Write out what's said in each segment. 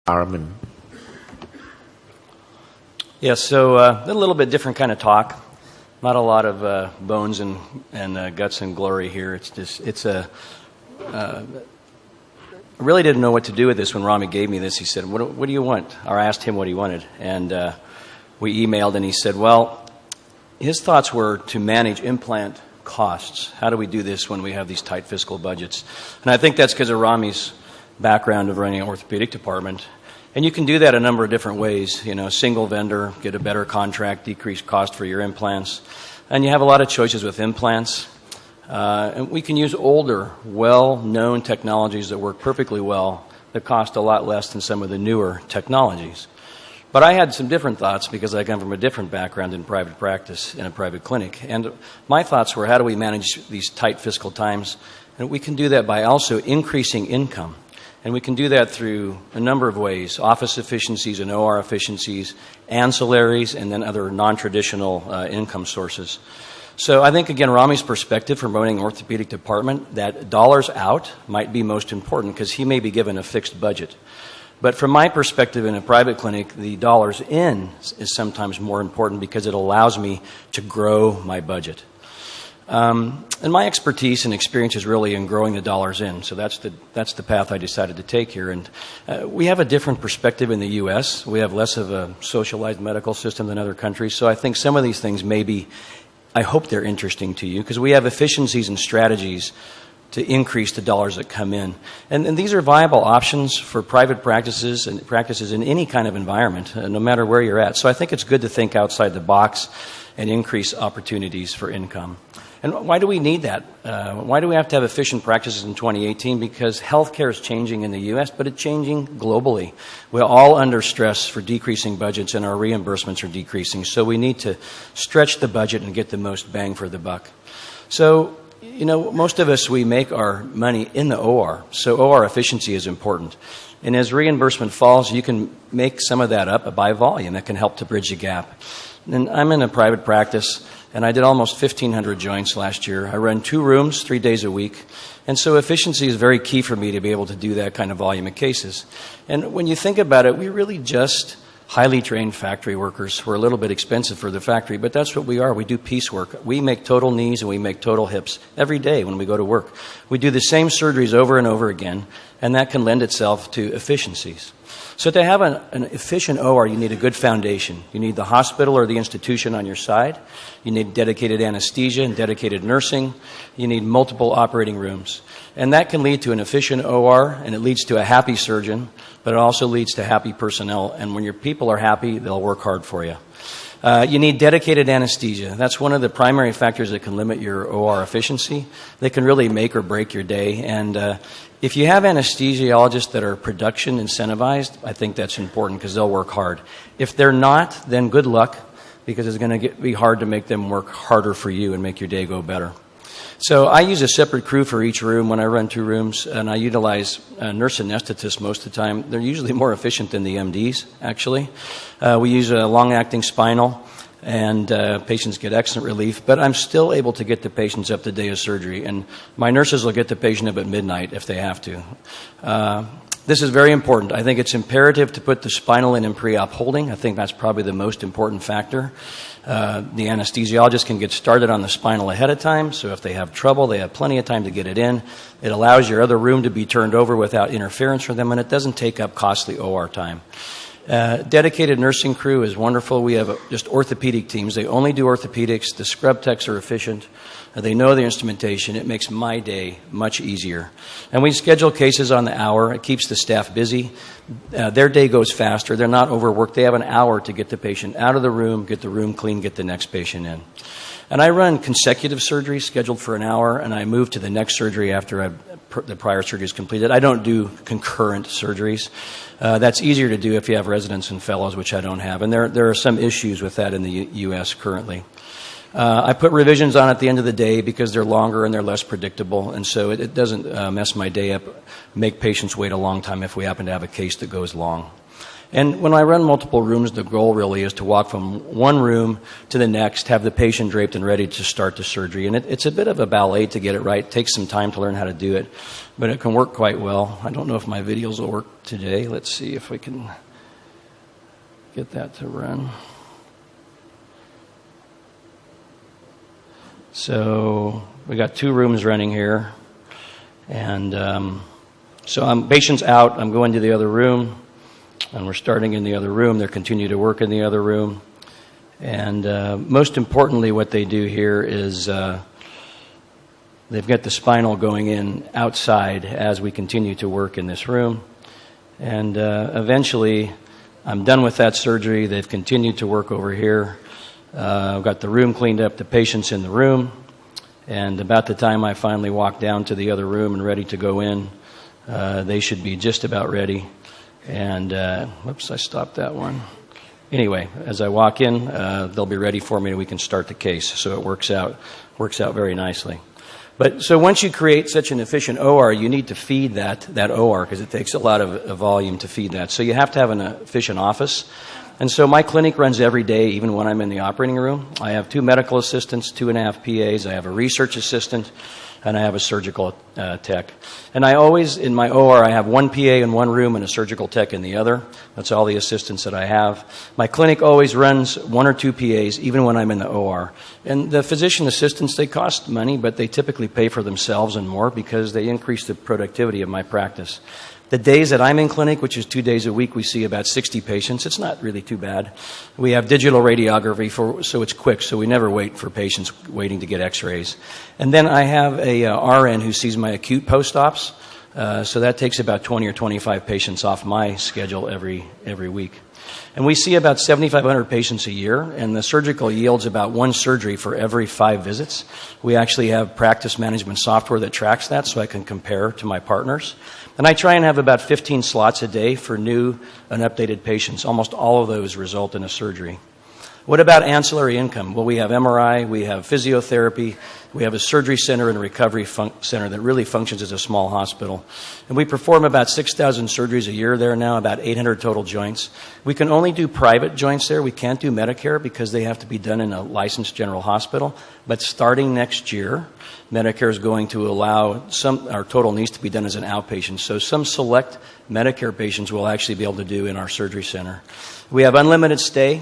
Armin. Yeah, so a little bit different kind of talk. Not a lot of bones and guts and glory here. I really didn't know what to do with this when Rami gave me this. He said, what do you want? Or I asked him what he wanted. And we emailed, and he said, well, his thoughts were to manage implant costs. How do we do this when we have these tight fiscal budgets? And I think that's because of Rami's background of running an orthopedic department. And you can do that a number of different ways. You know, single vendor, get a better contract, decrease cost for your implants. And you have a lot of choices with implants. And we can use older, well-known technologies that work perfectly well that cost a lot less than some of the newer technologies. But I had some different thoughts because I come from a different background in private practice in a private clinic. And my thoughts were, how do we manage these tight fiscal times? And we can do that by also increasing income. And we can do that through a number of ways: office efficiencies and OR efficiencies, ancillaries, and then other non-traditional income sources. So I think, again, Rami's perspective from running an orthopedic department, that dollars out might be most important because he may be given a fixed budget. But from my perspective in a private clinic, the dollars in is sometimes more important because it allows me to grow my budget. And my expertise and experience is really in growing the dollars in. So that's the path I decided to take here. And we have a different perspective in the U.S. We have less of a socialized medical system than other countries. So I think some of these things I hope they're interesting to you because we have efficiencies and strategies to increase the dollars that come in. And these are viable options for private practices and practices in any kind of environment, no matter where you're at. So I think it's good to think outside the box and increase opportunities for income. And why do we need that? Why do we have to have efficient practices in 2018? Because healthcare is changing in the U.S., but it's changing globally. We're all under stress for decreasing budgets, and our reimbursements are decreasing. So we need to stretch the budget and get the most bang for the buck. So, you know, most of us, we make our money in the OR. So OR efficiency is important. And as reimbursement falls, you can make some of that up by volume. That can help to bridge the gap. And I'm in a private practice, and I did almost 1,500 joints last year. I run 2 rooms, 3 days a week. And so efficiency is very key for me to be able to do that kind of volume of cases. And when you think about it, we really just highly trained factory workers. We're a little bit expensive for the factory, but that's what we are. We do piecework. We make total knees and we make total hips every day when we go to work. We do the same surgeries over and over again, and that can lend itself to efficiencies. So to have an efficient OR, you need a good foundation. You need the hospital or the institution on your side. You need dedicated anesthesia and dedicated nursing. You need multiple operating rooms. And that can lead to an efficient OR, and it leads to a happy surgeon, but it also leads to happy personnel. And when your people are happy, they'll work hard for you. You need dedicated anesthesia. That's one of the primary factors that can limit your OR efficiency. They can really make or break your day. And if you have anesthesiologists that are production incentivized, I think that's important because they'll work hard. If they're not, then good luck, because it's going to be hard to make them work harder for you and make your day go better. So I use a separate crew for each room when I run 2 rooms, and I utilize nurse anesthetists most of the time. They're usually more efficient than the MDs, actually. We use a long-acting spinal, and patients get excellent relief, but I'm still able to get the patients up the day of surgery, and my nurses will get the patient up at midnight if they have to. This is very important. I think it's imperative to put the spinal in pre-op holding. I think that's probably the most important factor. The anesthesiologist can get started on the spinal ahead of time, so if they have trouble, they have plenty of time to get it in. It allows your other room to be turned over without interference from them, and it doesn't take up costly OR time. Dedicated nursing crew is wonderful. We have just orthopedic teams. They only do orthopedics. The scrub techs are efficient. They know the instrumentation. It makes my day much easier. And we schedule cases on the hour. It keeps the staff busy. Their day goes faster. They're not overworked. They have an hour to get the patient out of the room, get the room clean, get the next patient in. And I run consecutive surgeries scheduled for an hour, and I move to the next surgery after the prior surgery is completed. I don't do concurrent surgeries. That's easier to do if you have residents and fellows, which I don't have. And there are some issues with that in the U.S. currently. I put revisions on at the end of the day because they're longer and they're less predictable, and so it doesn't mess my day up, make patients wait a long time if we happen to have a case that goes long. And when I run multiple rooms, the goal really is to walk from one room to the next, have the patient draped and ready to start the surgery. And it's a bit of a ballet to get it right. It takes some time to learn how to do it, but it can work quite well. I don't know if my videos will work today. Let's see if we can get that to run. So we got 2 rooms running here, and so patient's out. I'm going to the other room, and we're starting in the other room. They continue to work in the other room, and most importantly, what they do here is they've got the spinal going in outside as we continue to work in this room, and eventually, I'm done with that surgery. They've continued to work over here. I've got the room cleaned up, the patient's in the room, and about the time I finally walk down to the other room and ready to go in, they should be just about ready. And, whoops, I stopped that one. Anyway, as I walk in, they'll be ready for me and we can start the case. So it works out very nicely. But so once you create such an efficient OR, you need to feed that OR because it takes a lot of volume to feed that. So you have to have an efficient office. And so my clinic runs every day, even when I'm in the operating room. I have 2 medical assistants, 2.5 PAs. I have a research assistant, and I have a surgical tech. And I always, in my OR, I have 1 PA in one room and a surgical tech in the other. That's all the assistants that I have. My clinic always runs 1 or 2 PAs, even when I'm in the OR. And the physician assistants, they cost money, but they typically pay for themselves and more because they increase the productivity of my practice. The days that I'm in clinic, which is 2 days a week, we see about 60 patients. It's not really too bad. We have digital radiography, so it's quick, so we never wait for patients waiting to get x-rays. And then I have a RN who sees my acute post-ops, so that takes about 20 or 25 patients off my schedule every week. And we see about 7,500 patients a year, and the surgical yields about 1 surgery for every 5 visits. We actually have practice management software that tracks that so I can compare to my partners. And I try and have about 15 slots a day for new and updated patients. Almost all of those result in a surgery. What about ancillary income? Well, we have MRI, we have physiotherapy, we have a surgery center and a recovery center that really functions as a small hospital. And we perform about 6,000 surgeries a year there now, about 800 total joints. We can only do private joints there. We can't do Medicare because they have to be done in a licensed general hospital. But starting next year, Medicare is going to allow our total needs to be done as an outpatient. So some select Medicare patients will actually be able to do in our surgery center. We have unlimited stay.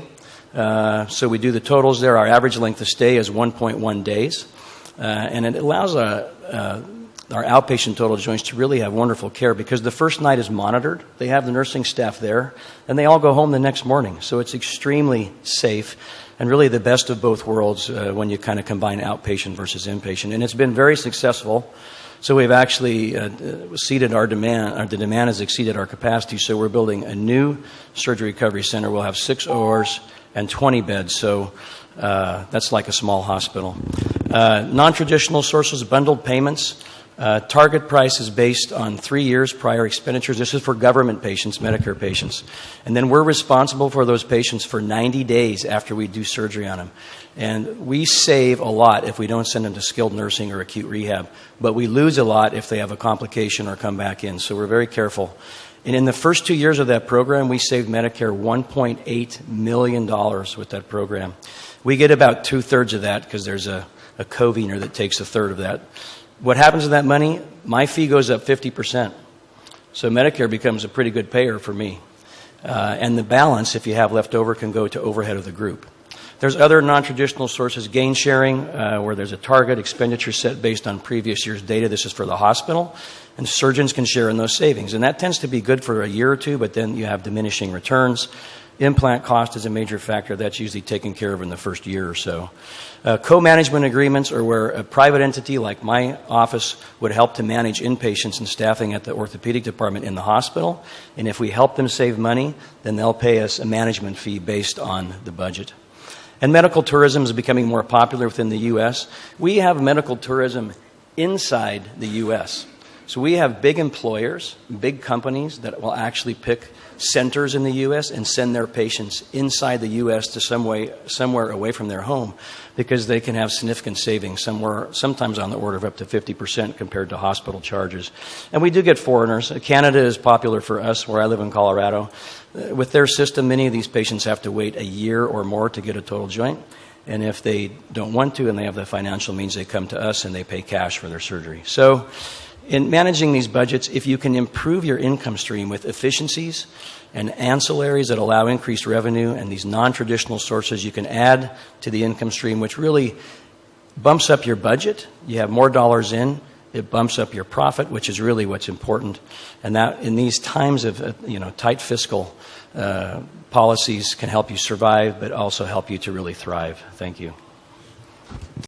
So we do the totals there. Our average length of stay is 1.1 days. And it allows our outpatient total joints to really have wonderful care because the first night is monitored. They have the nursing staff there, and they all go home the next morning. So it's extremely safe and really the best of both worlds when you kind of combine outpatient versus inpatient. And it's been very successful. So we've actually exceeded our demand, or the demand has exceeded our capacity. So we're building a new surgery recovery center. We'll have 6 ORs and 20 beds. So that's like a small hospital. Non-traditional sources, bundled payments. Target price is based on 3 years prior expenditures. This is for government patients, Medicare patients. And then we're responsible for those patients for 90 days after we do surgery on them. And we save a lot if we don't send them to skilled nursing or acute rehab. But we lose a lot if they have a complication or come back in. So we're very careful. And in the first 2 years of that program, we saved Medicare $1.8 million with that program. We get about 2/3 of that because there's a convener that takes 1/3 of that. What happens to that money? My fee goes up 50%. So Medicare becomes a pretty good payer for me. And the balance, if you have left over, can go to overhead of the group. There's other non-traditional sources, gain sharing, where there's a target expenditure set based on previous year's data. This is for the hospital. And surgeons can share in those savings. And that tends to be good for a year or two, but then you have diminishing returns. Implant cost is a major factor. That's usually taken care of in the first year or so. Co-management agreements are where a private entity like my office would help to manage inpatients and staffing at the orthopedic department in the hospital. And if we help them save money, then they'll pay us a management fee based on the budget. And medical tourism is becoming more popular within the U.S. We have medical tourism inside the U.S. So we have big employers, big companies that will actually pick centers in the U.S. and send their patients inside the U.S. to somewhere away from their home, because they can have significant savings, sometimes on the order of up to 50% compared to hospital charges. And we do get foreigners. Canada is popular for us, where I live in Colorado. With their system, many of these patients have to wait a year or more to get a total joint. And if they don't want to and they have the financial means, they come to us and they pay cash for their surgery. So in managing these budgets, if you can improve your income stream with efficiencies and ancillaries that allow increased revenue and these non-traditional sources you can add to the income stream, which really bumps up your budget. You have more dollars in. It bumps up your profit, which is really what's important. And that in these times of tight fiscal policies can help you survive, but also help you to really thrive. Thank you.